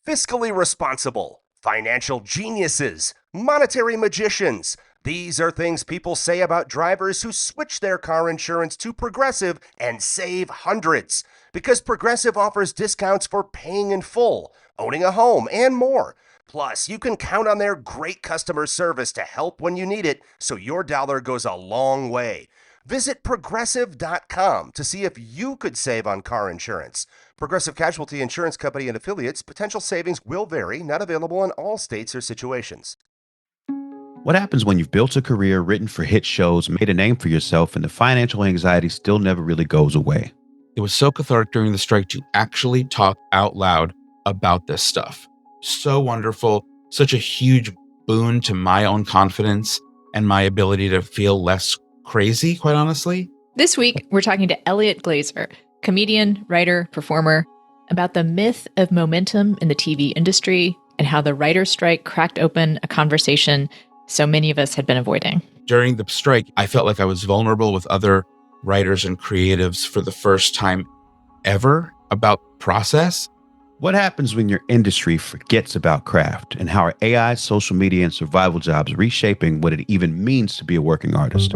fiscally responsible, financial geniuses, monetary magicians. These are things people say about drivers who switch their car insurance to Progressive and save hundreds. Because Progressive offers discounts for paying in full, owning a home, and more. Plus, you can count on their great customer service to help when you need it, so your dollar goes a long way. Visit Progressive.com to see if you could save on car insurance. Progressive Casualty Insurance Company and Affiliates. Potential savings will vary. Not available in all states or situations. What happens when you've built a career, written for hit shows, made a name for yourself, and the financial anxiety still never really goes away? It was so cathartic during the strike to actually talk out loud about this stuff. So wonderful. Such a huge boon to my own confidence and my ability to feel less crazy, quite honestly. This week, we're talking to Eliot Glazer, comedian, writer, performer, about the myth of momentum in the TV industry and how the writer's strike cracked open a conversation so many of us had been avoiding. During the strike, I felt like I was vulnerable with other writers and creatives for the first time ever about process. What happens when your industry forgets about craft, and how are AI, social media, and survival jobs reshaping what it even means to be a working artist?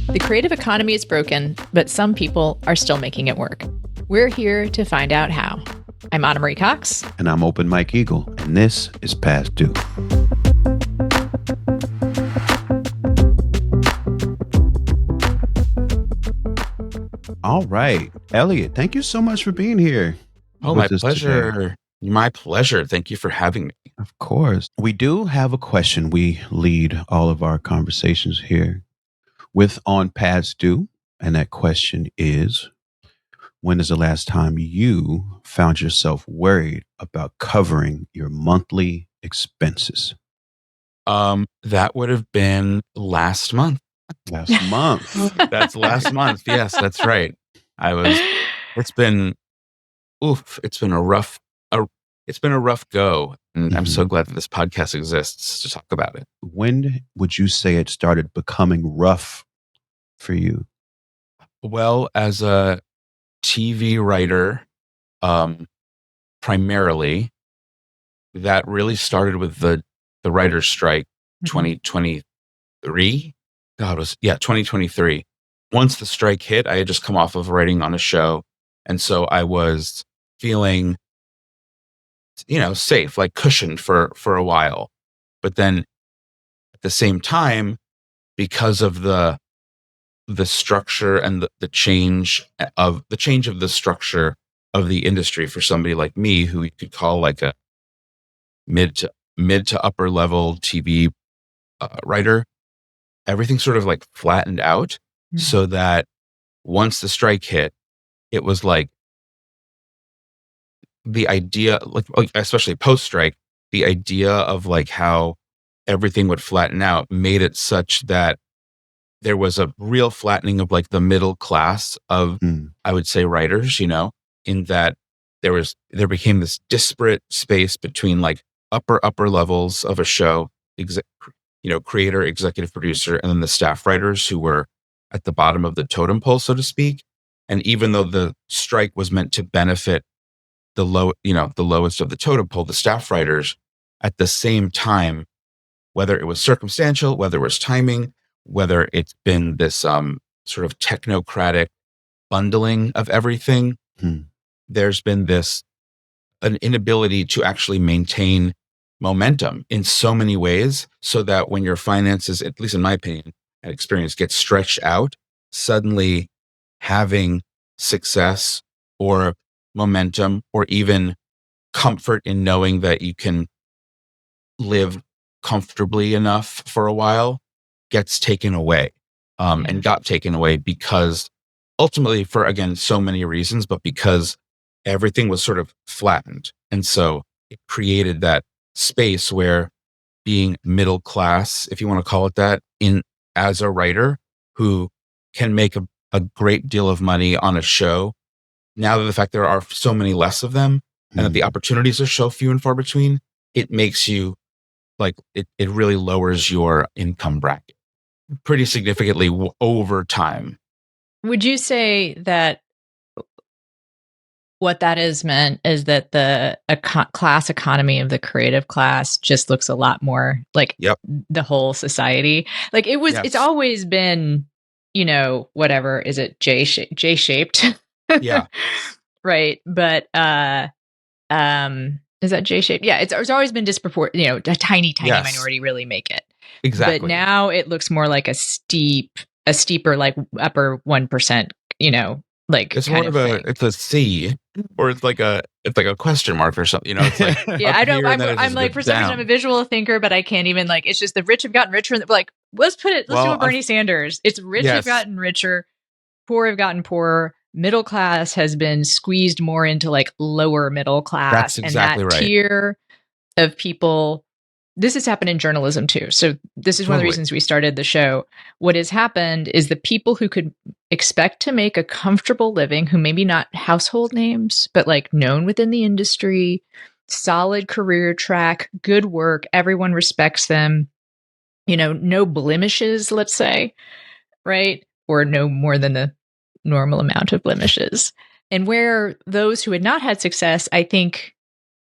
The creative economy is broken, but some people are still making it work. We're here to find out how. I'm Anna Marie Cox. And I'm Open Mike Eagle, and this is Past Due. All right. Eliot, thank you so much for being here. Oh, my pleasure. My pleasure. Thank you for having me. Of course. We do have a question. We lead all of our conversations here with On Past Due. And that question is, when is the last time you found yourself worried about covering your monthly expenses? That would have been last month. Last month. That's last month. Yes, that's right. It's been a rough go. And I'm so glad that this podcast exists to talk about it. When would you say it started becoming rough for you? Well, as a TV writer, primarily, that really started with the writer's strike, 2023. 2023. Once the strike hit, I had just come off of writing on a show. And so I was feeling, safe, like cushioned for a while. But then at the same time, because of the structure and the change of the structure of the industry for somebody like me, who you could call like a mid to upper level TV writer, everything sort of like flattened out. So that once the strike hit, it was like the idea, like especially post-strike, the idea of like how everything would flatten out made it such that there was a real flattening of like the middle class of, I would say, writers, in that there became this disparate space between like upper levels of a show, creator, executive producer, and then the staff writers who were at the bottom of the totem pole, so to speak. And even though the strike was meant to benefit the lowest of the totem pole, the staff writers, at the same time, whether it was circumstantial, whether it was timing, whether it's been this sort of technocratic bundling of everything, there's been an inability to actually maintain momentum in so many ways, so that when your finances, at least in my opinion and experience, get stretched out, suddenly having success or momentum or even comfort in knowing that you can live comfortably enough for a while gets taken away, and got taken away because ultimately, for again, so many reasons, but because everything was sort of flattened. And so it created that space where being middle class, if you want to call it that, as a writer who can make a great deal of money on a show, now that the fact there are so many less of them and that the opportunities are so few and far between, it makes you like, it really lowers your income bracket pretty significantly over time. Would you say that what that has meant is that the class economy of the creative class just looks a lot more like Yep. the whole society. Like it's Yes. always been, whatever, is it J-shaped? Yeah. Right. But is that J-shaped? Yeah, it's always been disproportionate, a tiny Yes. minority really make it. Exactly. But now it looks more like a steeper, like upper 1%, like it's more of thing. it's a C, or it's like a question mark or something. It's like yeah, I don't. I'm like, for some reason, down. I'm a visual thinker, but I can't even like. It's just the rich have gotten richer, and like, let's do a Bernie Sanders. It's rich have gotten richer, poor have gotten poorer. Middle class has been squeezed more into like lower middle class. That's exactly and that right. tier of people. This has happened in journalism too. So this is one of the reasons we started the show. What has happened is the people who could expect to make a comfortable living, who maybe not household names, but like known within the industry, solid career track, good work, everyone respects them, no blemishes, let's say, right? Or no more than the normal amount of blemishes. And where those who had not had success, I think,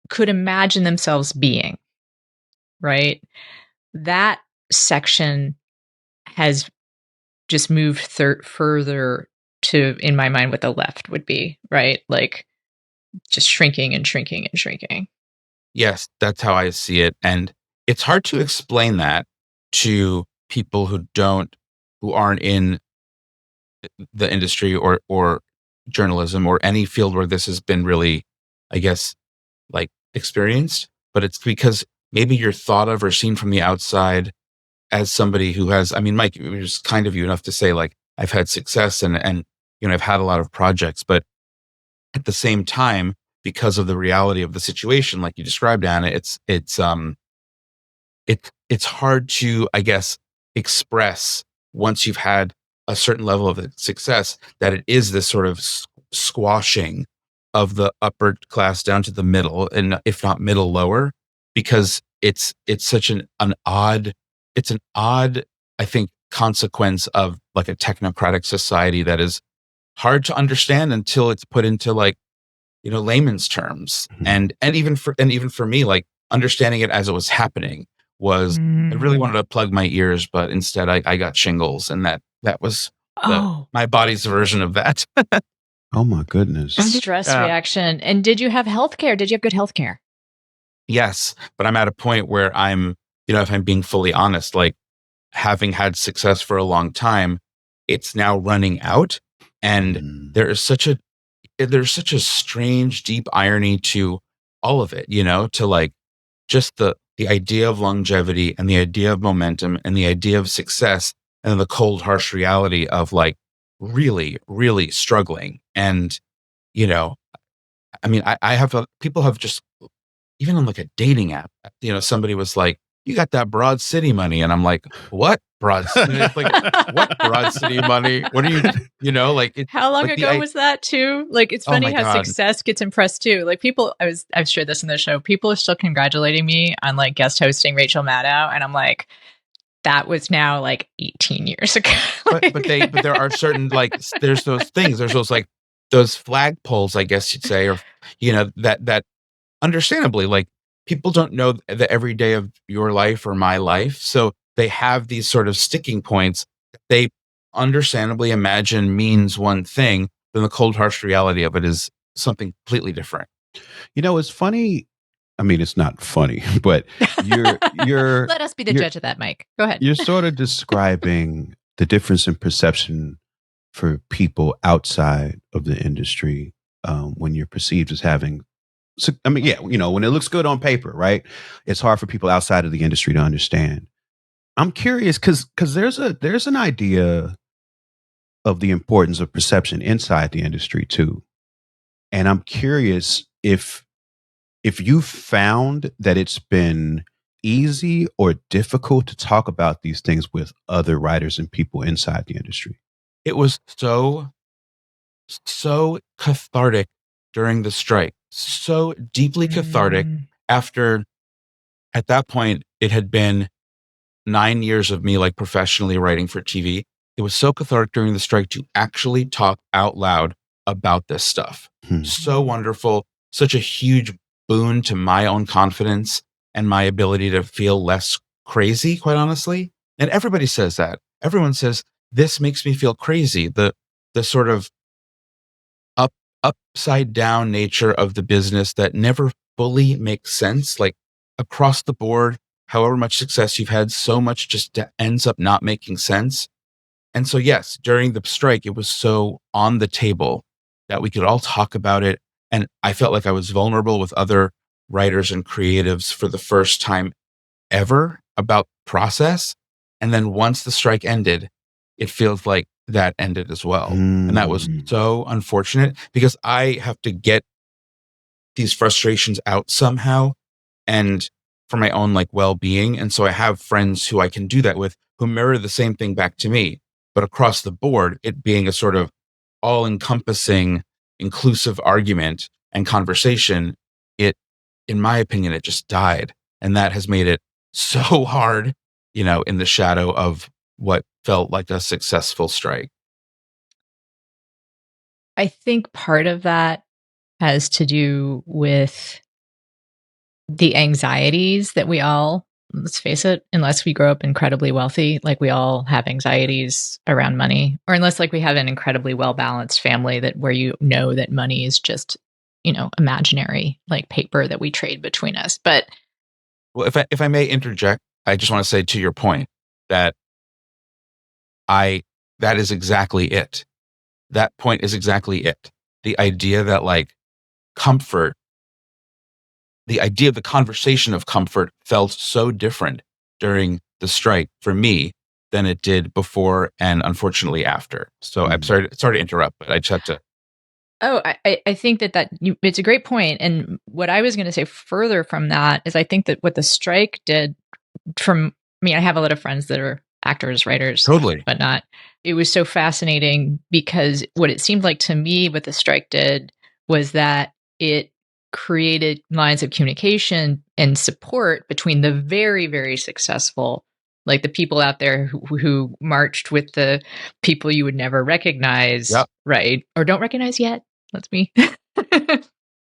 could imagine themselves being. Right? That section has just moved further to, in my mind, what the left would be, right? Like just shrinking and shrinking and shrinking. Yes, that's how I see it. And it's hard to explain that to people who aren't in the industry or journalism or any field where this has been really, I guess, like experienced. But it's because maybe you're thought of or seen from the outside as somebody who has, Mike, it was kind of you enough to say, like, I've had success and I've had a lot of projects, but at the same time, because of the reality of the situation, like you described, Anna, it's hard to, I guess, express once you've had a certain level of success that it is this sort of squashing of the upper class down to the middle, and if not middle, lower, because it's such an odd, I think, consequence of like a technocratic society that is hard to understand until it's put into like, layman's terms. And even for me, like understanding it as it was happening was, I really wanted to plug my ears, but instead I got shingles, and that was my body's version of that. Oh my goodness. Stress reaction. And did you have healthcare? Did you have good healthcare? Yes, but I'm at a point where I'm, if I'm being fully honest, like having had success for a long time, it's now running out. And there's such a strange, deep irony to all of it, to like just the idea of longevity and the idea of momentum and the idea of success, and then the cold, harsh reality of like really, really struggling. And, I have people have just, even on like a dating app, somebody was like, you got that Broad City money. And I'm like, what Broad City? Like, what Broad City money? What are you, like, how long ago was that too? Like, it's funny how success gets impressed too. Like people, I've shared this in the show. People are still congratulating me on like guest hosting Rachel Maddow. And I'm like, that was now like 18 years ago. but there are certain, like, there's those things, there's those like those flagpoles, I guess you'd say, or, that understandably, like, people don't know the everyday of your life or my life. So they have these sort of sticking points that they understandably imagine means one thing, then the cold, harsh reality of it is something completely different. It's funny. I mean, it's not funny, but you're let us be the judge of that, Mike. Go ahead. You're sort of describing the difference in perception for people outside of the industry when you're perceived as having. So, when it looks good on paper, right? It's hard for people outside of the industry to understand. I'm curious because there's an idea of the importance of perception inside the industry too, and I'm curious if you found that it's been easy or difficult to talk about these things with other writers and people inside the industry. It was so cathartic during the strike, so deeply cathartic after, at that point, it had been 9 years of me like professionally writing for TV. It was so cathartic during the strike to actually talk out loud about this stuff. Hmm. So wonderful, such a huge boon to my own confidence and my ability to feel less crazy, quite honestly. And everybody says that. Everyone says, this makes me feel crazy. The sort of upside down nature of the business that never fully makes sense, like across the board, however much success you've had, so much just ends up not making sense. And so, yes, during the strike, it was so on the table that we could all talk about it. And I felt like I was vulnerable with other writers and creatives for the first time ever about process. And then once the strike ended, it feels like that ended as well. And that was so unfortunate because I have to get these frustrations out somehow and for my own like well-being. And so I have friends who I can do that with who mirror the same thing back to me. But across the board, it being a sort of all-encompassing, inclusive argument and conversation, in my opinion, it just died. And that has made it so hard, in the shadow of what felt like a successful strike. I think part of that has to do with the anxieties that we all, let's face it, unless we grow up incredibly wealthy, like we all have anxieties around money, or unless like we have an incredibly well-balanced family where that money is just, imaginary, like paper that we trade between us. But well, if I may interject, I just want to say to your point that that is exactly it. That point is exactly it. The idea that like comfort, the idea of the conversation of comfort felt so different during the strike for me than it did before and unfortunately after. So I'm sorry to interrupt, but I just have to. Oh, I think it's a great point. And what I was going to say further from that is I think that what the strike did I have a lot of friends that are actors, writers, Totally. whatnot. It was so fascinating because what it seemed like to me what the strike did was that it created lines of communication and support between the very, very successful, like the people out there who marched with the people you would never recognize, right? Or don't recognize yet. That's me.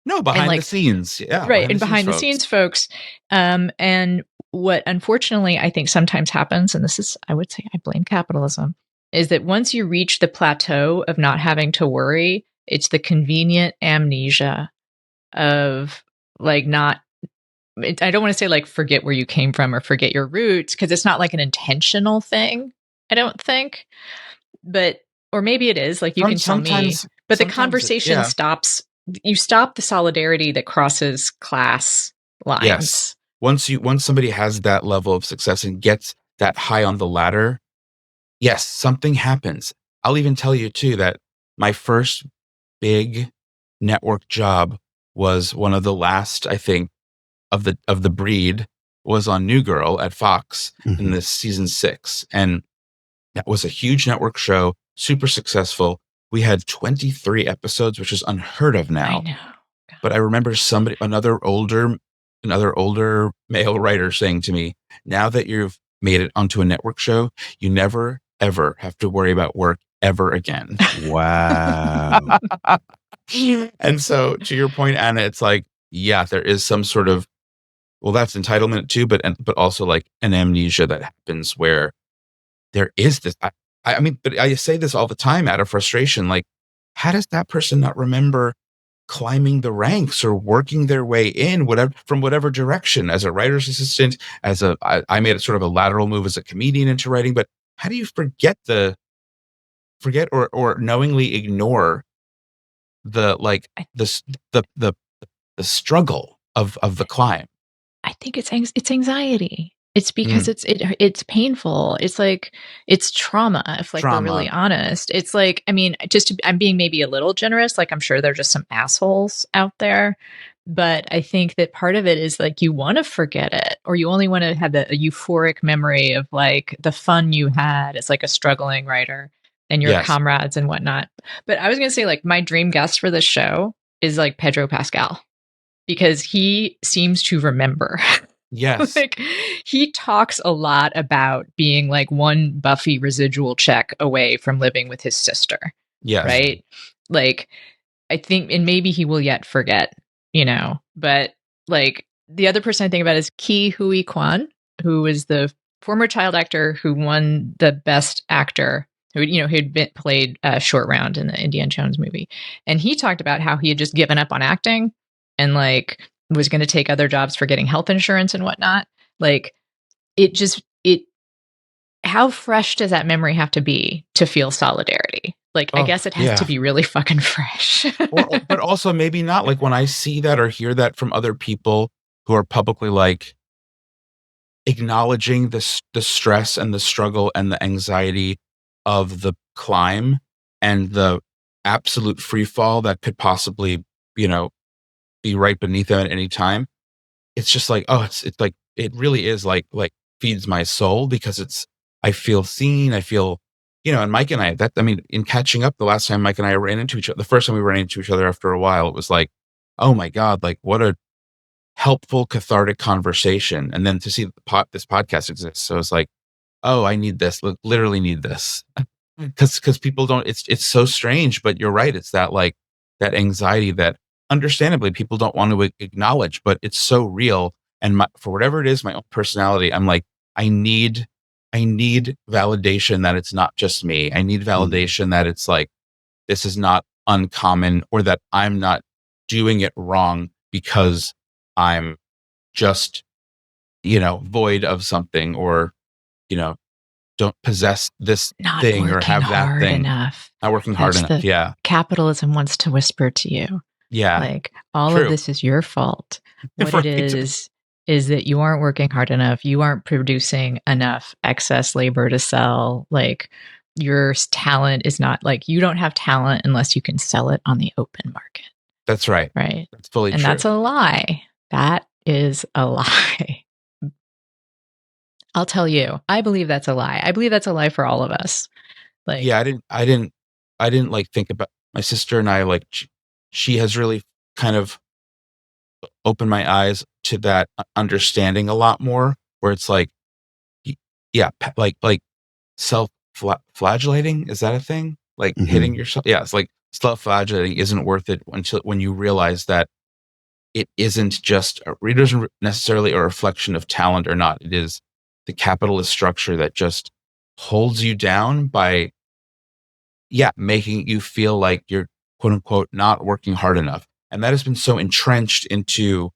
No, behind the scenes. Yeah. Right. And behind the scenes folks. And what unfortunately I think sometimes happens, and this is, I would say I blame capitalism, is that once you reach the plateau of not having to worry, it's the convenient amnesia of like I don't want to say like forget where you came from or forget your roots, because it's not like an intentional thing, I don't think. But, or maybe it is, like you can tell me, but the conversation stops. You stop the solidarity that crosses class lines. Yes. Once somebody has that level of success and gets that high on the ladder, yes, something happens. I'll even tell you too that my first big network job was one of the last, I think, of the breed, was on New Girl at Fox in this season 6. And that was a huge network show, super successful. We had 23 episodes, which is unheard of now. I know. But I remember another older male writer saying to me, now that you've made it onto a network show, you never, ever have to worry about work ever again. Wow. And so to your point, Anna, it's like, yeah, there is some sort of, well, that's entitlement too, but also like an amnesia that happens where there is this, I mean, but I say this all the time out of frustration. Like, how does that person not remember climbing the ranks or working their way in from whatever direction as a writer's assistant, I made a sort of a lateral move as a comedian into writing, but how do you forget or knowingly ignore the struggle of the climb? I think it's anxiety. It's because it's painful. It's like, it's trauma. If like we're really honest, it's like, I mean, I'm being maybe a little generous. Like I'm sure there are just some assholes out there, but I think that part of it is like, you want to forget it, or you only want to have a euphoric memory of like the fun you had as like a struggling writer and your comrades and whatnot. But I was going to say like my dream guest for this show is like Pedro Pascal, because he seems to remember. Yes. Like he talks a lot about being like one Buffy residual check away from living with his sister. Yes. Right. Like, I think, and maybe he will yet forget, but like the other person I think about is Ke Huy Quan, who was the former child actor who won the best actor, who'd played Short Round in the Indiana Jones movie. And he talked about how he had just given up on acting and like was going to take other jobs for getting health insurance and whatnot. Like how fresh does that memory have to be to feel solidarity? Like, I guess it has to be really fucking fresh. But also maybe not. Like when I see that or hear that from other people who are publicly like acknowledging the stress and the struggle and the anxiety of the climb and the absolute free fall that could possibly, be right beneath them at any time. It's just like, it's like, it really is like feeds my soul because I feel seen. I feel, and Mike and I, in catching up the last time Mike and I ran into each other, the first time we ran into each other after a while, it was like, oh my God, like what a helpful, cathartic conversation. And then to see this podcast exists. So it's like, oh, I need this, literally need this. Because people don't, it's so strange, but you're right. It's that like that anxiety that understandably people don't want to acknowledge, but it's so real. And for whatever it is, my own personality, I'm like, I need validation that it's not just me. I need validation that it's like, this is not uncommon or that I'm not doing it wrong because I'm just, void of something or, don't possess this thing or have that thing. Enough. Not working hard enough. Yeah. Capitalism wants to whisper to you. Yeah. Like all of this is your fault. What it is that you aren't working hard enough. You aren't producing enough excess labor to sell. Like your talent is not like you don't have talent unless you can sell it on the open market. That's right. Right. That's fully true. And that's a lie. That is a lie. I'll tell you, I believe that's a lie. I believe that's a lie for all of us. Like, yeah, I didn't like think about my sister and I, like she has really kind of opened my eyes to that understanding a lot more where it's like, yeah, like self-flagellating. Is that a thing? Like hitting yourself. Yeah. It's like self-flagellating isn't worth it when you realize that it isn't just, it isn't necessarily a reflection of talent or not. It is the capitalist structure that just holds you down by, making you feel like you're quote unquote not working hard enough. And that has been so entrenched into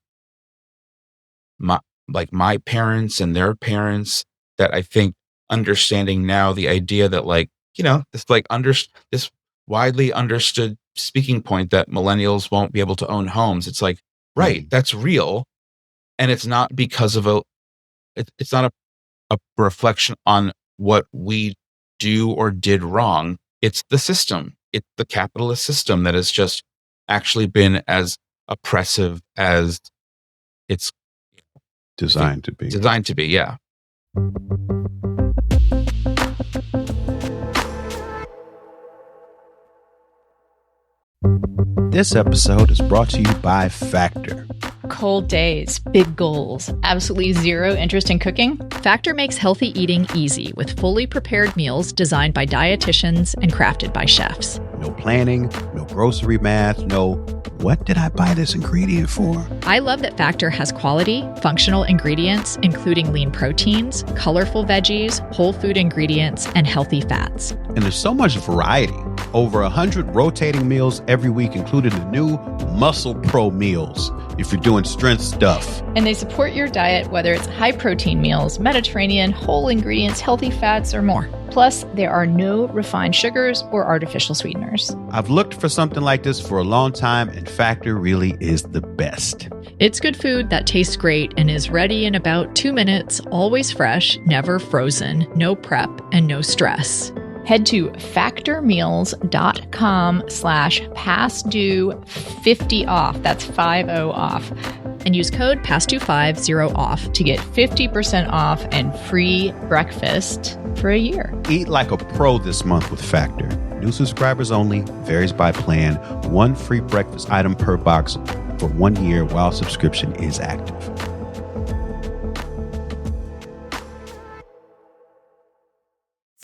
my parents and their parents that I think understanding now the idea that this widely understood speaking point that millennials won't be able to own homes. It's like, right, that's real. And it's not because of it's not a reflection on what we do or did wrong. It's the system. It's the capitalist system that has just actually been as oppressive as it's designed to be. Designed to be, yeah. This episode is brought to you by Factor. Cold days, big goals, absolutely zero interest in cooking? Factor makes healthy eating easy with fully prepared meals designed by dietitians and crafted by chefs. No planning, no grocery math, no what did I buy this ingredient for? I love that Factor has quality, functional ingredients, including lean proteins, colorful veggies, whole food ingredients, and healthy fats. And there's so much variety. Over 100 rotating meals every week, including the new Muscle Pro meals, if you're doing strength stuff. And they support your diet, whether it's high protein meals, Mediterranean, whole ingredients, healthy fats, or more. Plus, there are no refined sugars or artificial sweeteners. I've looked for something like this for a long time, and Factor really is the best. It's good food that tastes great and is ready in about 2 minutes, always fresh, never frozen, no prep, and no stress. Head to factormeals.com/pastdue50off. That's 50 off. And use code PASTDUE50OFF to get 50% off and free breakfast for a year. Eat like a pro this month with Factor. New subscribers only, varies by plan. 1 free breakfast item per box for 1 year while subscription is active.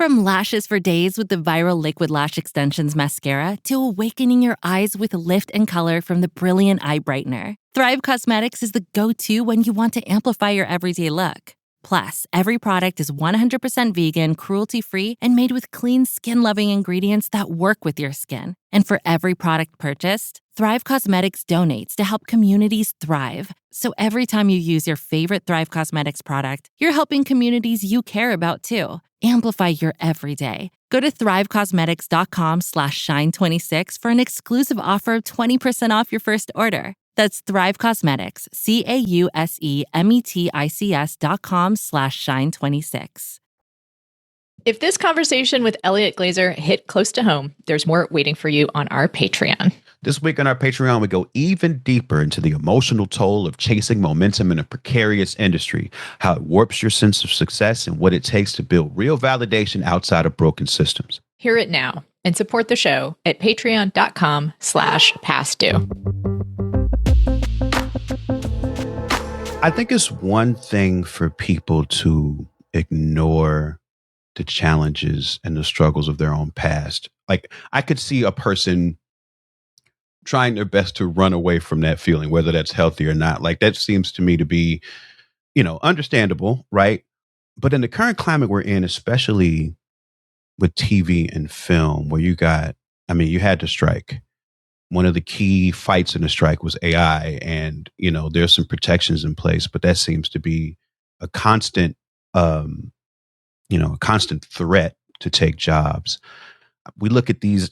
From lashes for days with the viral Liquid Lash Extensions mascara to awakening your eyes with lift and color from the Brilliant Eye Brightener, Thrive Cosmetics is the go-to when you want to amplify your everyday look. Plus, every product is 100% vegan, cruelty-free, and made with clean, skin-loving ingredients that work with your skin. And for every product purchased, Thrive Cosmetics donates to help communities thrive. So every time you use your favorite Thrive Cosmetics product, you're helping communities you care about too. Amplify your everyday. Go to thrivecosmetics.com/shine26 for an exclusive offer of 20% off your first order. That's Thrive Cosmetics, CAUSEMETICS.com/shine26. If this conversation with Eliot Glazer hit close to home, there's more waiting for you on our Patreon. This week on our Patreon, we go even deeper into the emotional toll of chasing momentum in a precarious industry, how it warps your sense of success, and what it takes to build real validation outside of broken systems. Hear it now and support the show at patreon.com/pastdue. I think it's one thing for people to ignore the challenges and the struggles of their own past. Like, I could see a person trying their best to run away from that feeling, whether that's healthy or not. Like, that seems to me to be, understandable, right? But in the current climate we're in, especially with TV and film, where you had to strike. One of the key fights in the strike was AI, and there's some protections in place, but that seems to be a constant, a constant threat to take jobs. We look at the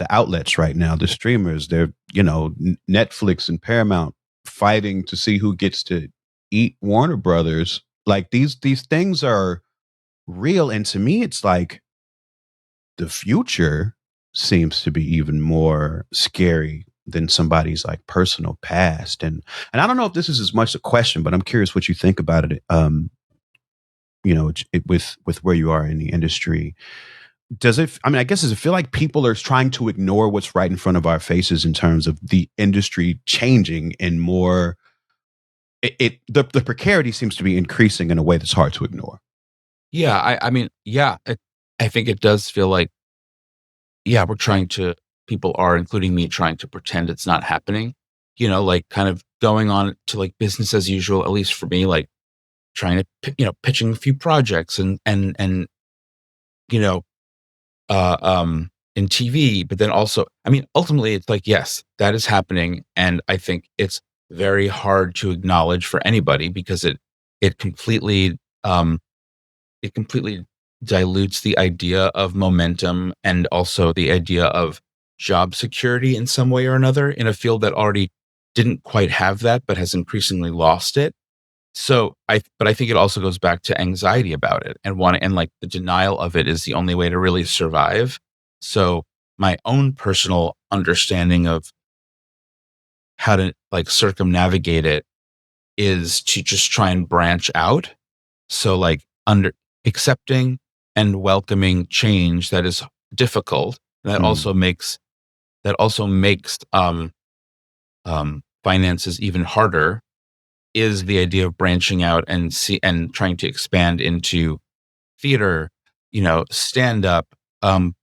outlets right now, the streamers. They're Netflix and Paramount fighting to see who gets to eat Warner Brothers. Like, these things are real, and to me, it's like the future seems to be even more scary than somebody's like personal past. And I don't know if this is as much a question, but I'm curious what you think about it. With where you are in the industry, does it feel like people are trying to ignore what's right in front of our faces in terms of the industry changing and more, the precarity seems to be increasing in a way that's hard to ignore. Yeah, I think it does feel like, people are, including me, trying to pretend it's not happening, like kind of going on to like business as usual, at least for me, like trying to, pitching a few projects and in TV, but then also, ultimately it's like, yes, that is happening. And I think it's very hard to acknowledge for anybody because it completely dilutes the idea of momentum and also the idea of job security in some way or another in a field that already didn't quite have that, but has increasingly lost it. So but I think it also goes back to anxiety about it and like the denial of it is the only way to really survive. So my own personal understanding of how to like circumnavigate it is to just try and branch out. So like accepting and welcoming change that is difficult. That also makes finances even harder, is the idea of branching out and trying to expand into theater, stand up,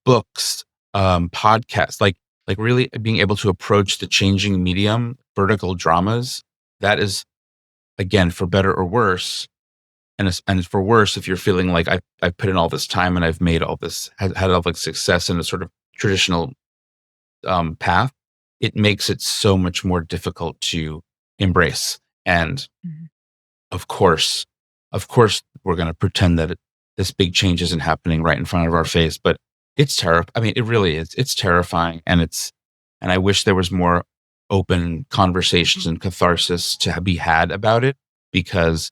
books, podcasts, like really being able to approach the changing medium, vertical dramas. That is, again, for better or worse. And for worse, if you're feeling like I've put in all this time and I've made all this, had all like success in a sort of traditional path, it makes it so much more difficult to embrace. And of course, we're going to pretend that this big change isn't happening right in front of our face, but it's terrifying. It really is. It's terrifying. And I wish there was more open conversations and catharsis to be had about it, because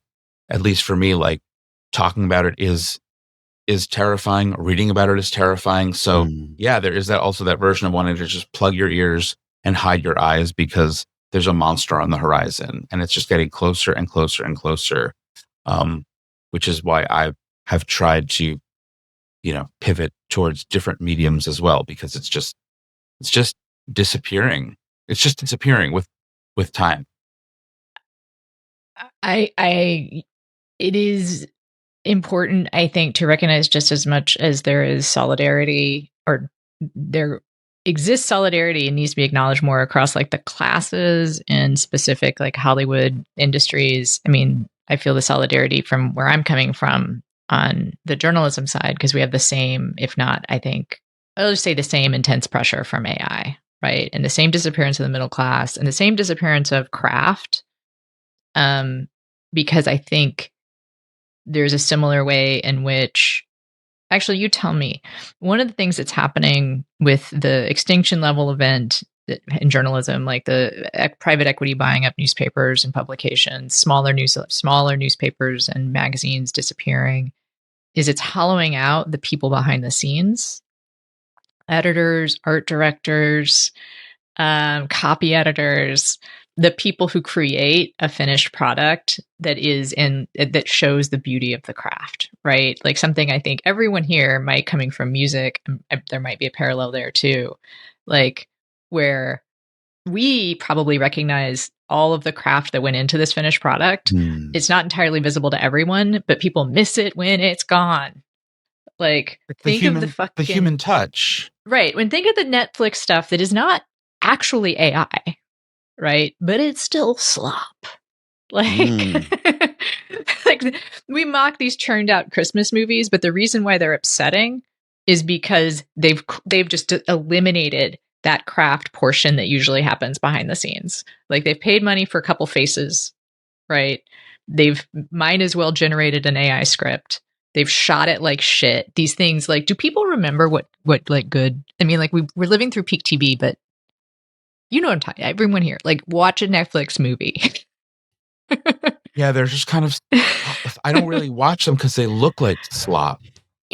at least for me, like talking about it is terrifying. Reading about it is terrifying. So yeah, there is that version of wanting to just plug your ears and hide your eyes because there's a monster on the horizon and it's just getting closer and closer and closer. Which is why I have tried to, pivot towards different mediums as well, because it's just disappearing. It's just disappearing with time. It important, I think, to recognize just as much as there is solidarity, or there exists solidarity and needs to be acknowledged more across like the classes and specific like Hollywood industries. I mean, I feel the solidarity from where I'm coming from on the journalism side, because we have the same, if not, I think, I'll just say the same intense pressure from AI, right? And the same disappearance of the middle class and the same disappearance of craft. Because I think there's a similar way in which, actually, you tell me, one of the things that's happening with the extinction level event in journalism, like the private equity buying up newspapers and publications, smaller newspapers and magazines disappearing, is it's hollowing out the people behind the scenes, editors, art directors, copy editors, the people who create a finished product that shows the beauty of the craft, right? Like something I think everyone here might, coming from music, there might be a parallel there too, like where we probably recognize all of the craft that went into this finished product. It's not entirely visible to everyone, but people miss it when it's gone. Like the human touch, right? Think of the Netflix stuff that is not actually AI, right? But it's still slop. Like, like we mock these churned out Christmas movies, but the reason why they're upsetting is because they've just eliminated that craft portion that usually happens behind the scenes. Like they've paid money for a couple faces, right? They've might as well generated an AI script. They've shot it like shit. These things, like, do people remember what like good? I mean, like we're living through peak TV, but you know what I'm talking. Everyone here, like, watch a Netflix movie. Yeah, they're just kind of. I don't really watch them because they look like slop.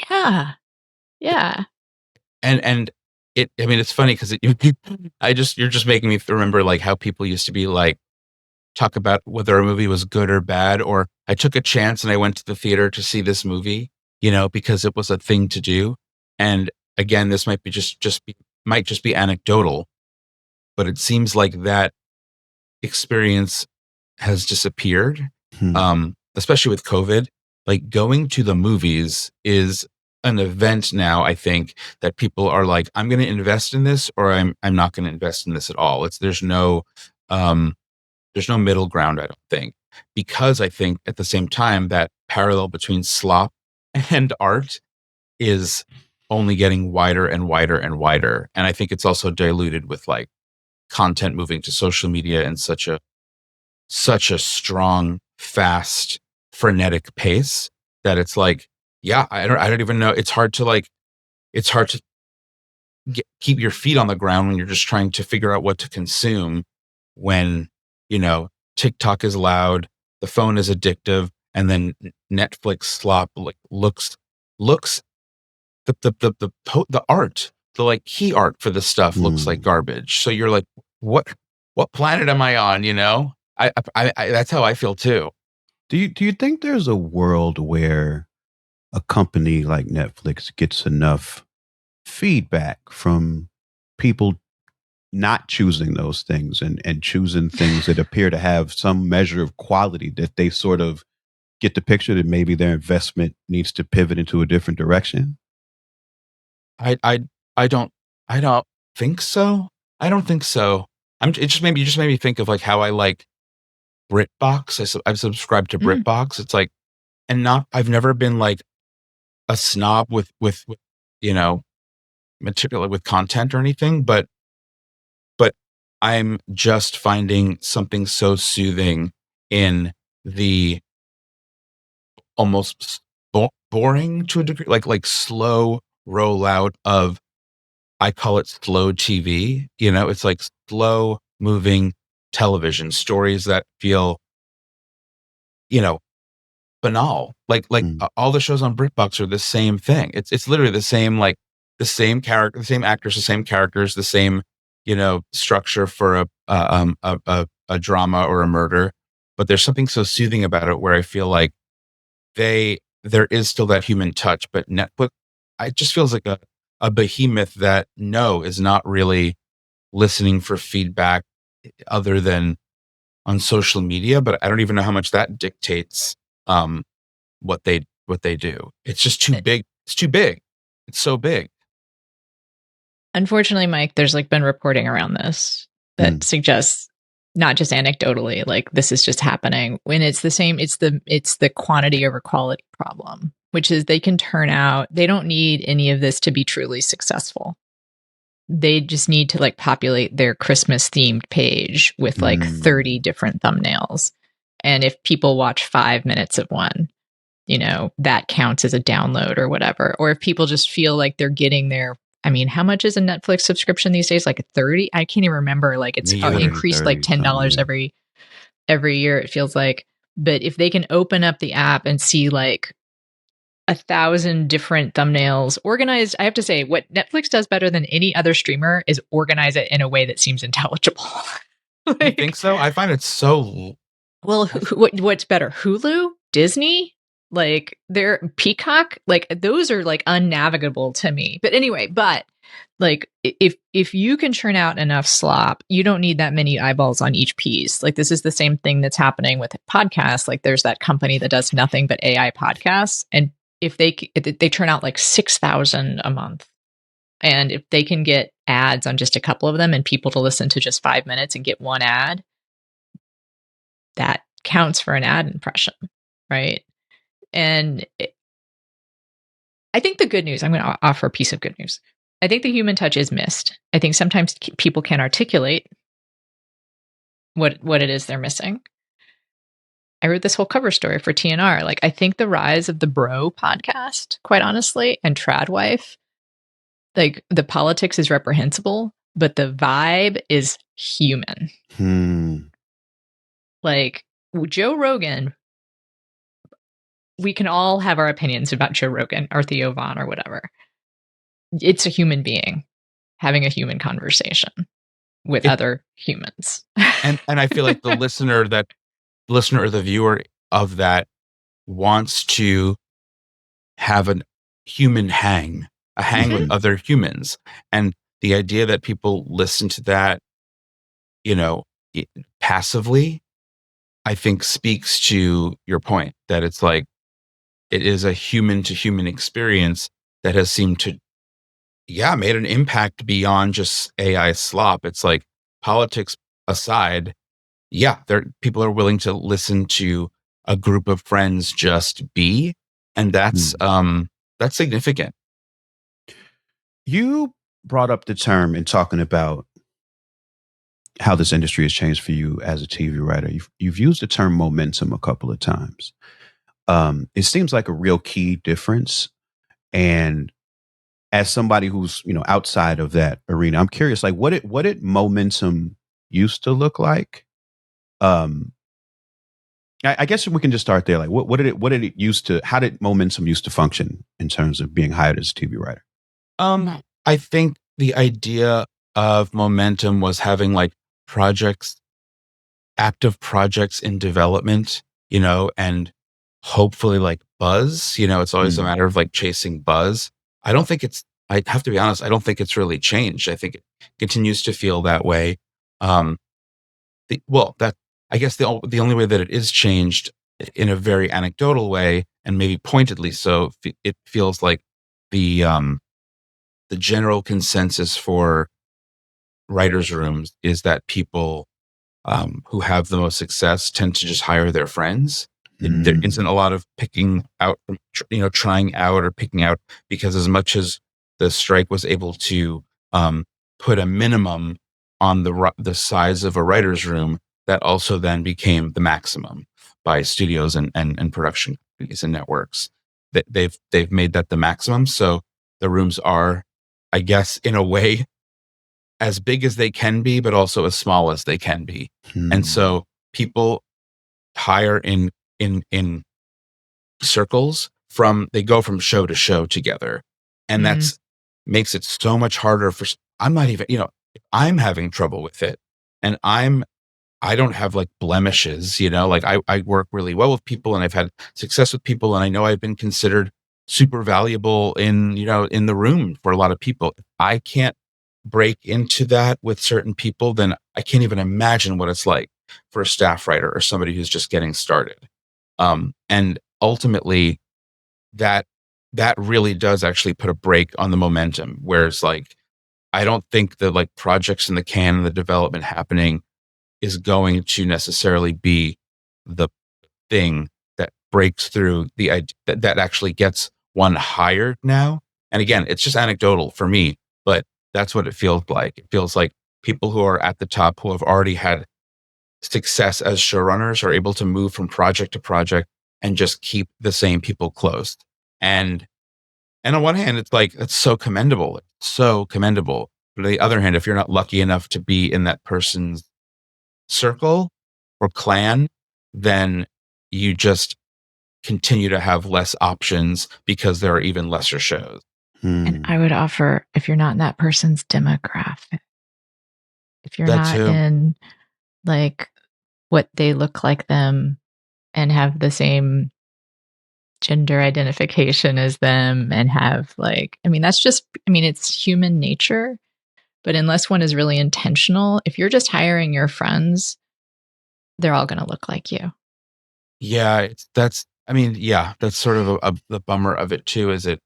Yeah, yeah. And it. I mean, it's funny because you're just making me remember like how people used to be like talk about whether a movie was good or bad, or I took a chance and I went to the theater to see this movie, because it was a thing to do. And again, this might be might just be anecdotal, but it seems like that experience has disappeared, especially with COVID. Like going to the movies is an event now, I think, that people are like, I'm going to invest in this, or I'm not going to invest in this at all. There's no middle ground, I don't think, because I think at the same time that parallel between slop and art is only getting wider and wider and wider. And I think it's also diluted with like content moving to social media in such a strong, fast, frenetic pace that it's like, yeah, I don't even know. It's hard to keep your feet on the ground when you're just trying to figure out what to consume when, TikTok is loud, the phone is addictive, and then Netflix slop like looks the art, the like key art for the stuff looks like garbage. So you're like, what planet am I on? I that's how I feel too. Do you think there's a world where a company like Netflix gets enough feedback from people not choosing those things and choosing things that appear to have some measure of quality, that they sort of get the picture that maybe their investment needs to pivot into a different direction? I don't think so. I don't think so. You just made me think of like how I like BritBox. I've subscribed to BritBox. It's like, I've never been like a snob with material, with content or anything, but I'm just finding something so soothing in the almost boring to a degree, like slow rollout of, I call it slow TV. It's like slow moving television stories that feel, banal. Like all the shows on BritBox are the same thing. It's literally the same, like the same character, the same actors, the same characters, the same, structure for a drama or a murder. But there's something so soothing about it where I feel like there is still that human touch, but Netflix, it just feels like a behemoth that is not really listening for feedback other than on social media. But I don't even know how much that dictates what they what they do. It's just too big. It's too big. It's so big. Unfortunately, Mike, there's like been reporting around this that suggests, not just anecdotally, like this is just happening when it's the same. It's the quantity over quality problem, which is they can turn out. They don't need any of this to be truly successful. They just need to like populate their Christmas themed page with like 30 different thumbnails. And if people watch 5 minutes of one, you know, that counts as a download or whatever. Or if people just feel like they're getting their, I mean, how much is a Netflix subscription these days? Like 30? I can't even remember. Like it's increased like $10 every year, it feels like. But if they can open up the app and see like 1,000 different thumbnails organized, I have to say what Netflix does better than any other streamer is organize it in a way that seems intelligible. Like, you think so? I find it so... Well, what's better? Hulu? Disney? Like their Peacock? Like those are like unnavigable to me. But anyway, like if you can churn out enough slop, you don't need that many eyeballs on each piece. Like this is the same thing that's happening with podcasts. Like there's that company that does nothing but AI podcasts, and if they turn out like 6,000 a month, and if they can get ads on just a couple of them and people to listen to just 5 minutes and get one ad, that counts for an ad impression, right? And I think the good news, I'm going to offer a piece of good news. I think the human touch is missed. I think sometimes people can't articulate what it is they're missing. I wrote this whole cover story for TNR. Like, I think the rise of the Bro podcast, quite honestly, and Tradwife, like the politics is reprehensible, but the vibe is human. Like Joe Rogan, we can all have our opinions about Joe Rogan or Theo Von or whatever. It's a human being having a human conversation with other humans. and I feel like the listener or the viewer of that wants to have a human hang with other humans. And the idea that people listen to that, you know, passively, I think speaks to your point that it's like, it is a human to human experience that has seemed to, made an impact beyond just AI slop. It's like, politics aside, people are willing to listen to a group of friends just be, and that's significant. You brought up the term in talking about how this industry has changed for you as a TV writer. You've used the term momentum a couple of times. It seems like a real key difference. And as somebody who's, outside of that arena, I'm curious, like what did momentum used to look like? I guess we can just start there. Like what did it used to, how did momentum used to function in terms of being hired as a TV writer? I think the idea of momentum was having like active projects in development, and hopefully like buzz, it's always a matter of like chasing buzz. I have to be honest, I don't think it's really changed. I think it continues to feel that way. I guess the only way that it is changed in a very anecdotal way, and maybe pointedly so, it feels like the general consensus for writers' rooms is that people who have the most success tend to just hire their friends. There isn't a lot of picking out, trying out or picking out, because as much as the strike was able to put a minimum on the size of a writer's room, that also then became the maximum by studios and production companies and networks. They've made that the maximum. So the rooms are, I guess, in a way, as big as they can be, but also as small as they can be. And so people hire in circles they go from show to show together. And that's makes it so much harder I'm not even, I'm having trouble with it, and I don't have like blemishes, like I work really well with people, and I've had success with people, and I know I've been considered super valuable in the room for a lot of people. If I can't break into that with certain people, then I can't even imagine what it's like for a staff writer or somebody who's just getting started. And ultimately, that really does actually put a break on the momentum. Whereas like, I don't think the like projects in the can and the development happening is going to necessarily be the thing that breaks through the idea that actually gets one hired now. And again, it's just anecdotal for me, but that's what it feels like. It feels like people who are at the top, who have already had success as showrunners, are able to move from project to project and just keep the same people close. And on one hand, it's like, it's so commendable. It's so commendable. But on the other hand, if you're not lucky enough to be in that person's circle or clan, then you just continue to have less options because there are even lesser shows. And I would offer, if you're not in that person's demographic, if you're That not too. in like what they look like them and have the same gender identification as them and have like, I mean, that's just, I mean, it's human nature. But unless one is really intentional, if you're just hiring your friends, they're all going to look like you. Yeah, that's sort of the bummer of it too, is it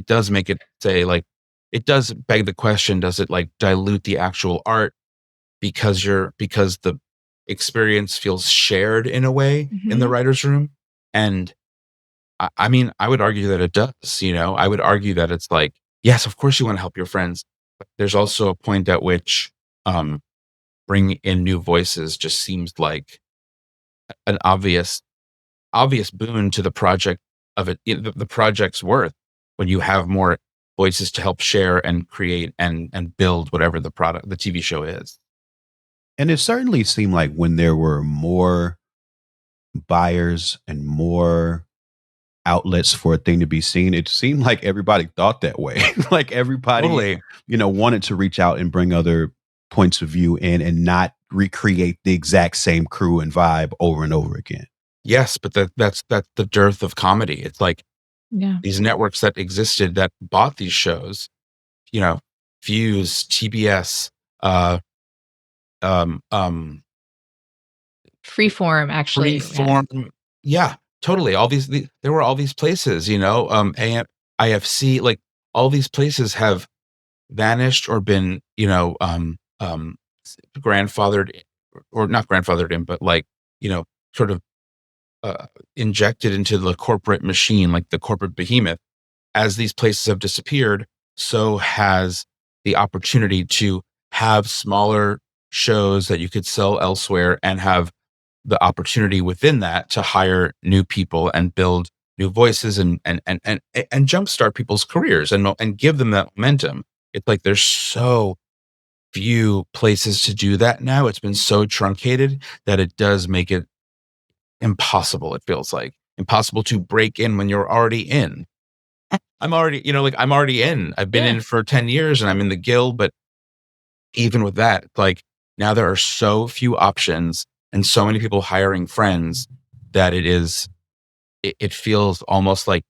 does make it say like, it does beg the question, does it like dilute the actual art because the experience feels shared in a way in the writer's room? And I mean, I would argue that it does, I would argue that it's like, yes, of course you want to help your friends, but there's also a point at which bringing in new voices just seems like an obvious boon to the project of it, the project's worth, when you have more voices to help share and create and build whatever the TV show is. And it certainly seemed like when there were more buyers and more outlets for a thing to be seen, it seemed like everybody thought that way. Like everybody, Totally. Wanted to reach out and bring other points of view in and not recreate the exact same crew and vibe over and over again. Yes, but that's the dearth of comedy. It's like, these networks that existed that bought these shows, Fuse, TBS, Freeform, actually. Freeform, yeah, totally. There were all these places, IFC, like all these places have vanished or been, grandfathered, or not grandfathered in, but like, sort of injected into the corporate machine, like the corporate behemoth. As these places have disappeared, so has the opportunity to have smaller shows that you could sell elsewhere and have the opportunity within that to hire new people and build new voices and jumpstart people's careers and give them that momentum. It's like there's so few places to do that now. It's been so truncated that it does make it impossible. It feels like impossible to break in when you're already in. I'm already, I'm already in. I've been in for 10 years and I'm in the guild, but even with that, like now there are so few options and so many people hiring friends that it feels almost like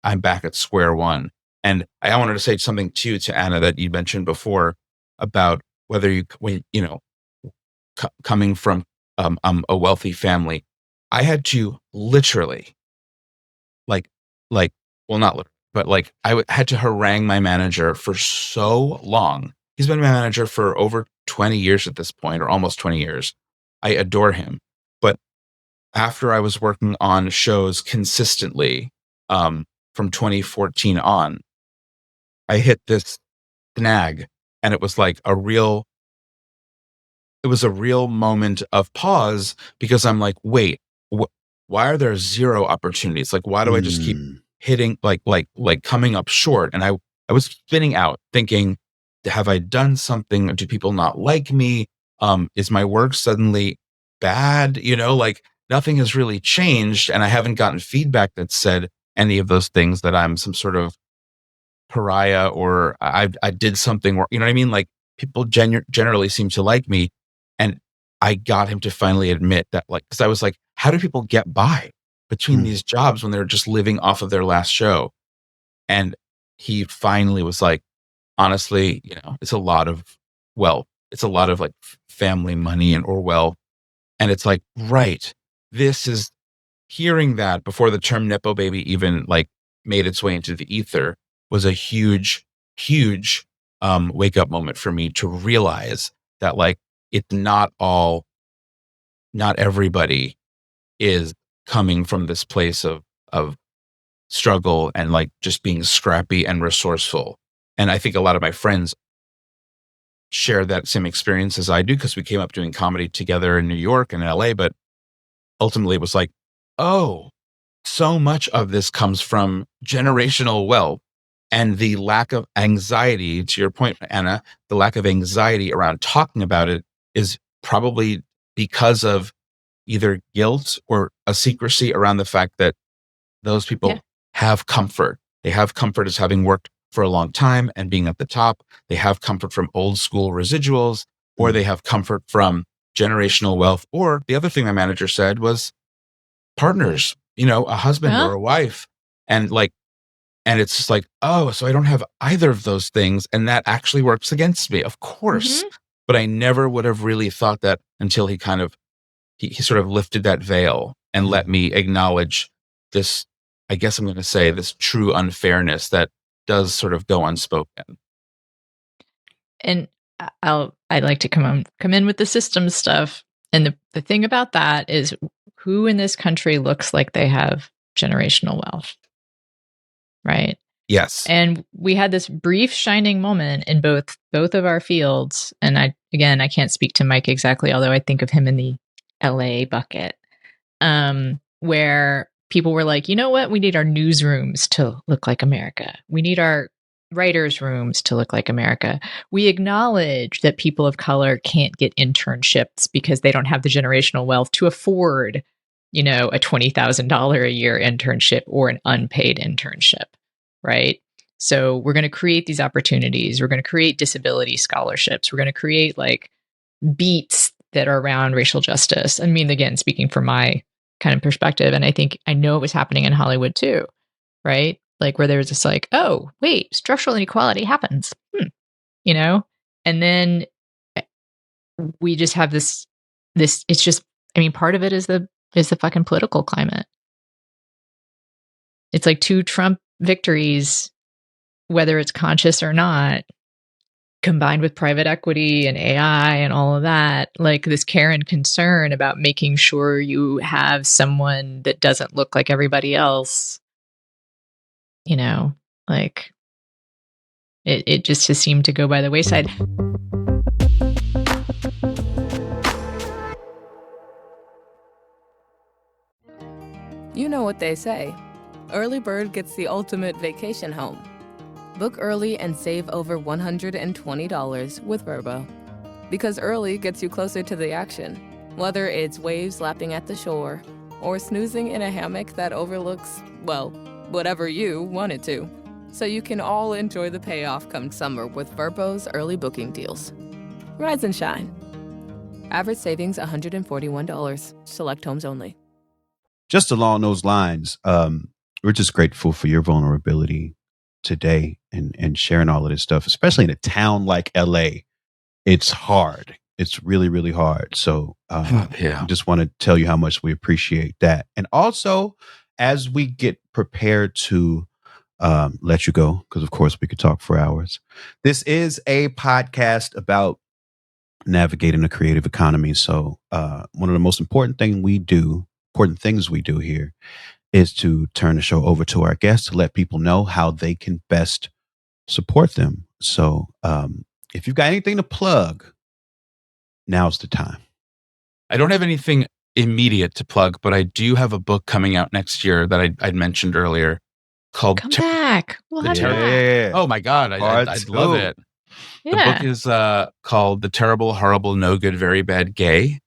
I'm back at square one. And I wanted to say something too to Anna that you mentioned before about whether coming from a wealthy family, I had to literally well, not literally, but like had to harangue my manager for so long. He's been my manager for over 20 years at this point, or almost 20 years. I adore him. But after I was working on shows consistently from 2014 on, I hit this snag, and it was like a real moment of pause, because I'm like, wait, why are there zero opportunities? Like, why do I just keep hitting like coming up short? And I was spinning out thinking, have I done something? Do people not like me? Is my work suddenly bad? Like nothing has really changed. And I haven't gotten feedback that said any of those things, that I'm some sort of pariah or I did something wrong. You know what I mean? Like people generally seem to like me. And I got him to finally admit that, like, because I was like, how do people get by between these jobs when they're just living off of their last show? And he finally was like, honestly, it's a lot of like family money or wealth. And it's like, right, this is hearing that before the term Nepo baby even like made its way into the ether was a huge wake up moment for me to realize that like it's not everybody is coming from this place of struggle and like just being scrappy and resourceful. And I think a lot of my friends share that same experience as I do, because we came up doing comedy together in New York and LA, but ultimately it was like, oh, so much of this comes from generational wealth and the lack of anxiety, to your point, Anna, the lack of anxiety around talking about it is probably because of either guilt or a secrecy around the fact that those people have comfort. They have comfort as having worked for a long time and being at the top. They have comfort from old school residuals, or they have comfort from generational wealth. Or the other thing my manager said was partners, a husband or a wife. And it's just like, oh, so I don't have either of those things. And that actually works against me, of course. But I never would have really thought that until he kind of, he sort of lifted that veil and let me acknowledge this, I guess I'm going to say, this true unfairness that does sort of go unspoken. And I'd like to come in with the systems stuff. And the thing about that is, who in this country looks like they have generational wealth? Right? Yes. And we had this brief shining moment in both of our fields. And I can't speak to Mike exactly, although I think of him in the LA bucket, where people were like, you know what? We need our newsrooms to look like America. We need our writers' rooms to look like America. We acknowledge that people of color can't get internships because they don't have the generational wealth to afford, a $20,000 a year internship or an unpaid internship, right? So we're going to create these opportunities. We're going to create disability scholarships. We're going to create like beats that are around racial justice. I mean, again, speaking from my kind of perspective, and I know it was happening in Hollywood too, right? Like where there's this like, oh, wait, structural inequality happens, and then we just have this. It's just, part of it is the fucking political climate. It's like 2 Trump victories, whether it's conscious or not, combined with private equity and AI and all of that, like this care and concern about making sure you have someone that doesn't look like everybody else, like it just has seemed to go by the wayside. You know what they say. Early bird gets the ultimate vacation home. Book early and save over $120 with Vrbo. Because early gets you closer to the action, whether it's waves lapping at the shore or snoozing in a hammock that overlooks, well, whatever you want it to. So you can all enjoy the payoff come summer with Vrbo's early booking deals. Rise and shine. Average savings $141. Select homes only. Just along those lines, we're just grateful for your vulnerability today and sharing all of this stuff, especially in a town like LA. It's hard. It's really, really hard. So I just want to tell you how much we appreciate that. And also, as we get prepared to let you go, because of course we could talk for hours, this is a podcast about navigating the creative economy. So one of the most important things we do here is to turn the show over to our guests to let people know how they can best support them. So if you've got anything to plug, now's the time. I don't have anything immediate to plug, but I do have a book coming out next year that I'd mentioned earlier called Come back. We'll have you back. Oh my God. I'd love it. Yeah. The book is called The Terrible, Horrible, No Good, Very Bad Gay.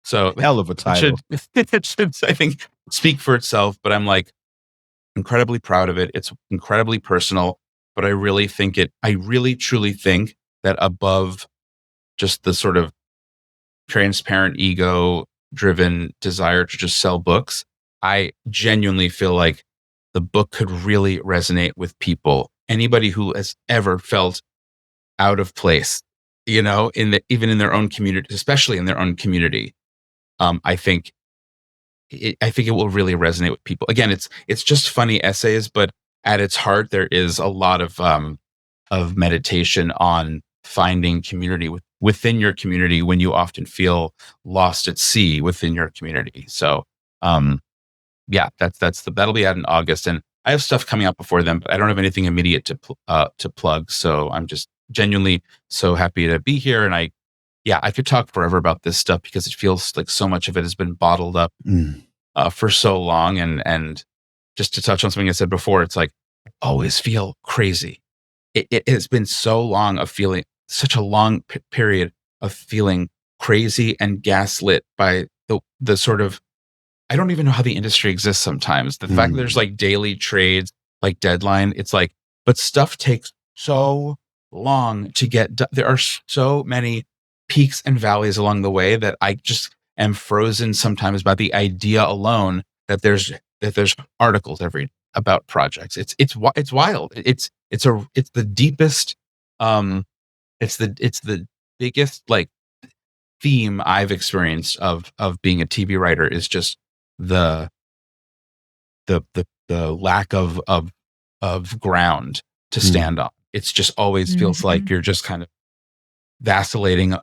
So hell of a title. It should, I think, speak for itself, but I'm like incredibly proud of it. It's incredibly personal, but I really truly think that above just the sort of transparent, ego-driven desire to just sell books, I genuinely feel like the book could really resonate with people. Anybody who has ever felt out of place, even in their own community, especially in their own community. I think I think it will really resonate with people. Again, it's just funny essays, but at its heart, there is a lot of meditation on finding community within your community when you often feel lost at sea within your community. So, yeah, that'll be out in August, and I have stuff coming out before then, but I don't have anything immediate to plug. So I'm just genuinely so happy to be here, and I could talk forever about this stuff because it feels like so much of it has been bottled up for so long. And just to touch on something I said before, it's like I always feel crazy. It has been so long of feeling, such a long period of feeling crazy and gaslit by the sort of, I don't even know how the industry exists sometimes. The fact that there's like daily trades, like deadline, it's like, but stuff takes so long to get done. There are so many peaks and valleys along the way that I just am frozen sometimes by the idea alone that there's articles about projects. It's wild. It's the deepest, it's the biggest like theme I've experienced of being a TV writer is just the lack of ground to stand on. It's just always feels like you're just kind of vacillating.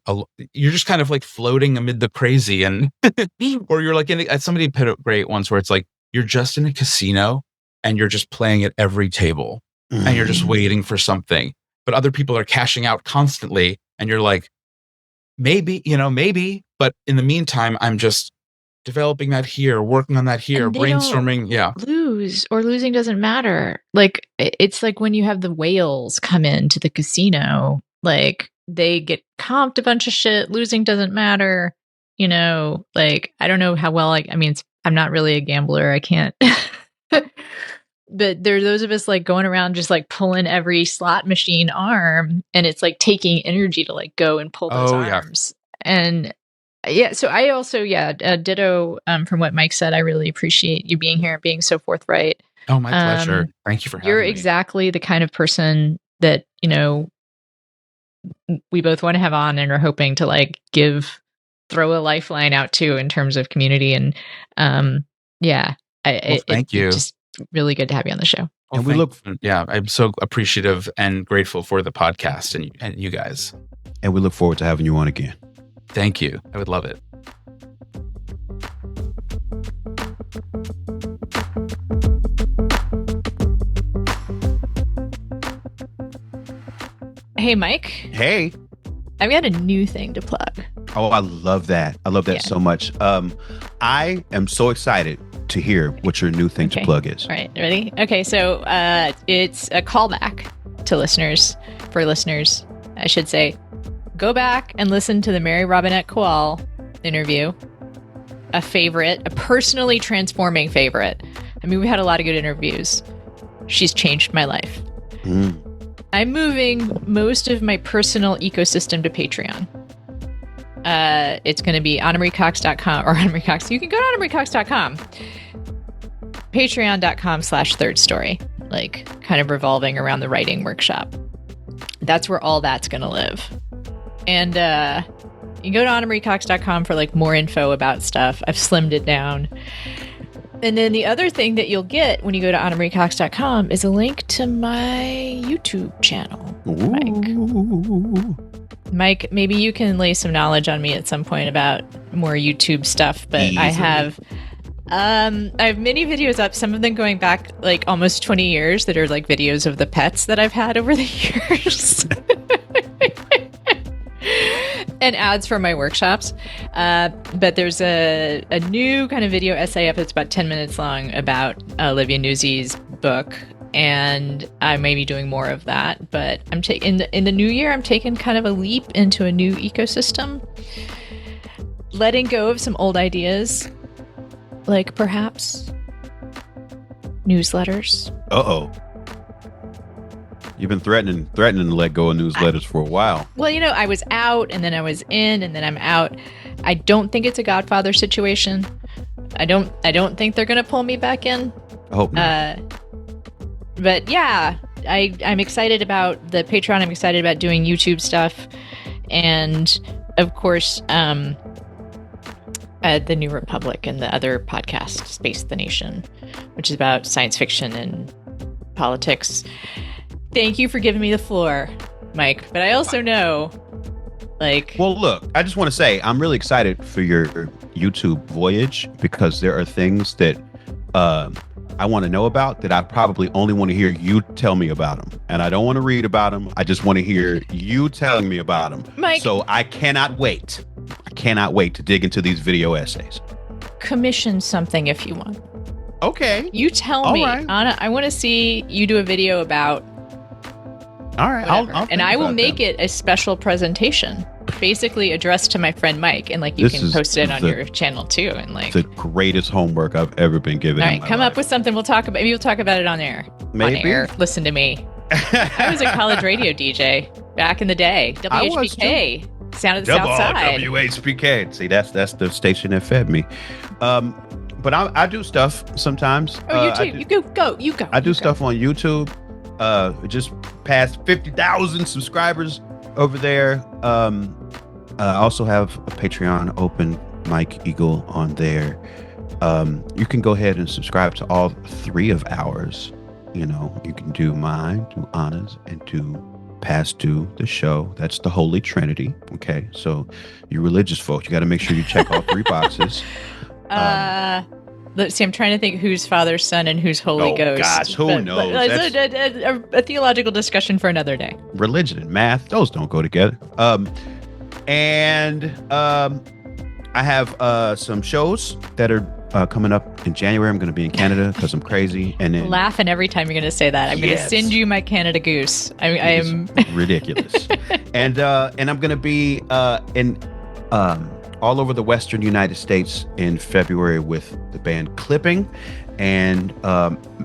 You're just kind of like floating amid the crazy, and or you're like somebody put it great once where it's like you're just in a casino and you're just playing at every table and you're just waiting for something, but other people are cashing out constantly, and you're like, maybe, but in the meantime, I'm just developing that here, working on that here, brainstorming. Yeah. Losing doesn't matter. Like, it's like when you have the whales come into the casino, like they get comped a bunch of shit. Losing doesn't matter. Like, I don't know how well, I'm not really a gambler. I can't, but there are those of us like going around just like pulling every slot machine arm, and it's like taking energy to like go and pull those arms. And yeah, so I also, ditto from what Mike said. I really appreciate you being here and being so forthright. Oh, my pleasure. Thank you for having me. You're exactly the kind of person that, we both want to have on and are hoping to like throw a lifeline out to in terms of community. And thank you. It's just really good to have you on the show. And I'm so appreciative and grateful for the podcast and you guys. And we look forward to having you on again. Thank you. I would love it. Hey, Mike. Hey. I've got a new thing to plug. Oh, I love that. I love that so much. I am so excited to hear what your new thing to plug is. All right. Ready? Okay. So it's a callback to listeners. For listeners, I should say, go back and listen to the Mary Robinette Kowal interview. A personally transforming favorite. I mean, we had a lot of good interviews. She's changed my life. I'm moving most of my personal ecosystem to Patreon. It's going to be AnnamarieCox.com or Annamarie Cox. You can go to AnnamaryCox.com. Patreon.com/thirdstory. Like, kind of revolving around the writing workshop. That's where all that's going to live. And you can go to AnnamaryCox.com for like more info about stuff. I've slimmed it down. And then the other thing that you'll get when you go to AnnamaryCox.com is a link to my YouTube channel. Mike, maybe you can lay some knowledge on me at some point about more YouTube stuff, but easily. I have many videos up, some of them going back like almost 20 years that are like videos of the pets that I've had over the years. And ads for my workshops. But there's a new kind of video essay up that's about 10 minutes long about Olivia Nuzzi's book. And I may be doing more of that. But I'm in the new year, I'm taking kind of a leap into a new ecosystem. Letting go of some old ideas, like perhaps newsletters. Uh-oh. You've been threatening to let go of newsletters for a while. Well, I was out, and then I was in, and then I'm out. I don't think it's a Godfather situation. I don't think they're going to pull me back in. I hope not. But yeah, I'm excited about the Patreon. I'm excited about doing YouTube stuff. And of course, The New Republic and the other podcast, Space the Nation, which is about science fiction and politics. Thank you for giving me the floor, Mike. But I also know, Well, look, I just want to say I'm really excited for your YouTube voyage because there are things that I want to know about that I probably only want to hear you tell me about them. And I don't want to read about them. I just want to hear you telling me about them. Mike. So I cannot wait. I cannot wait to dig into these video essays. Commission something if you want. Okay. You tell All me. right. Anna, I want to see you do a video about All right. whatever. And I will make it a special presentation, basically addressed to my friend Mike, and you This can is post it on the- your channel too. And the greatest homework I've ever been given. all in right, my come life. up with something. We'll talk about. Maybe we'll talk about it on air. Maybe. On air. Listen to me. I was a college radio DJ back in the day. I was WHBK, Sound of the South Side. WHPK. See, that's the station that fed me. But I do stuff sometimes. Oh, you too. You go. I do stuff on YouTube. Just past 50,000 subscribers over there. I also have a Patreon open, Mike Eagle, on there. You can go ahead and subscribe to all three of ours. You know, you can do mine, do Anna's, and do Past Due, the show. That's the Holy Trinity. Okay, so you religious folks, you got to make sure you check all three boxes. Let's see. I'm trying to think who's Father, Son, and who's Holy Ghost. Gosh, who knows? It's a theological discussion for another day. Religion and math, those don't go together. And I have some shows that are coming up in January. I'm going to be in Canada because I'm crazy. And then Laughing every time you're going to say that. I'm going to Yes. send you my Canada goose. I am ridiculous. and I'm going to be in all over the Western United States in February with the band Clipping. And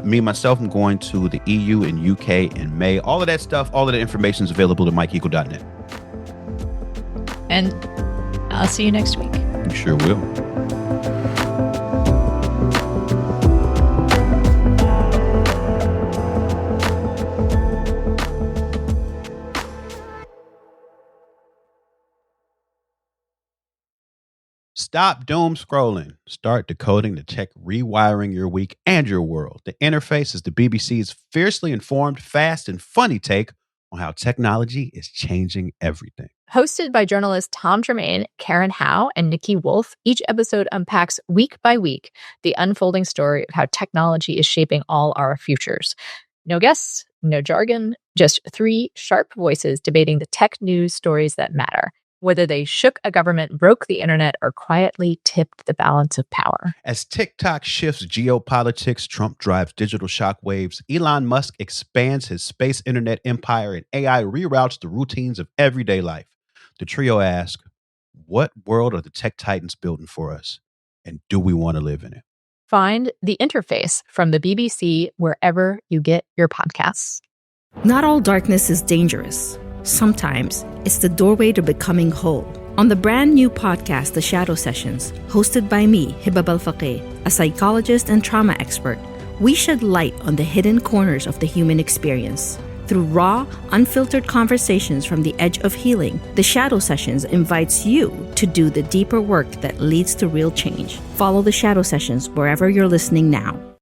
me, myself, I'm going to the EU and UK in May. All of that stuff, all of that information is available to MikeEagle.net. And I'll see you next week. You sure will. Stop doom scrolling. Start decoding the tech, rewiring your week and your world. The Interface is the BBC's fiercely informed, fast, and funny take on how technology is changing everything. Hosted by journalists Tom Tremaine, Karen Howe, and Nikki Wolf, each episode unpacks week by week the unfolding story of how technology is shaping all our futures. No guests, no jargon, just three sharp voices debating the tech news stories that matter, whether they shook a government, broke the internet, or quietly tipped the balance of power. As TikTok shifts geopolitics, Trump drives digital shockwaves, Elon Musk expands his space internet empire, and AI reroutes the routines of everyday life. The trio asks, what world are the tech titans building for us? And do we want to live in it? Find The Interface from the BBC wherever you get your podcasts. Not all darkness is dangerous. Sometimes it's the doorway to becoming whole. On the brand new podcast, The Shadow Sessions, hosted by me, Hibab Al-Faqih, a psychologist and trauma expert, we shed light on the hidden corners of the human experience. Through raw, unfiltered conversations from the edge of healing, The Shadow Sessions invites you to do the deeper work that leads to real change. Follow The Shadow Sessions wherever you're listening now.